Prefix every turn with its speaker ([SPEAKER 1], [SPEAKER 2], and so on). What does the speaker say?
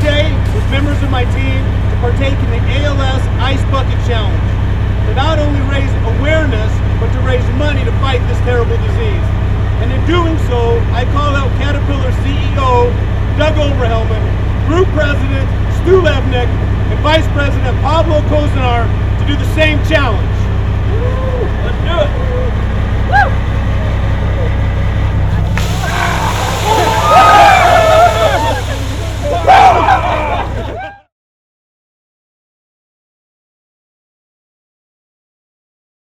[SPEAKER 1] today with members of my team to partake in the ALS Ice Bucket Challenge, to not only raise awareness, but to raise money to fight this terrible disease. And in doing so, I call out Caterpillar CEO Doug Oberhelman, Group President Levenick, and Vice President Pablo Koziner to do the same challenge.
[SPEAKER 2] Let's do it.
[SPEAKER 3] Woo!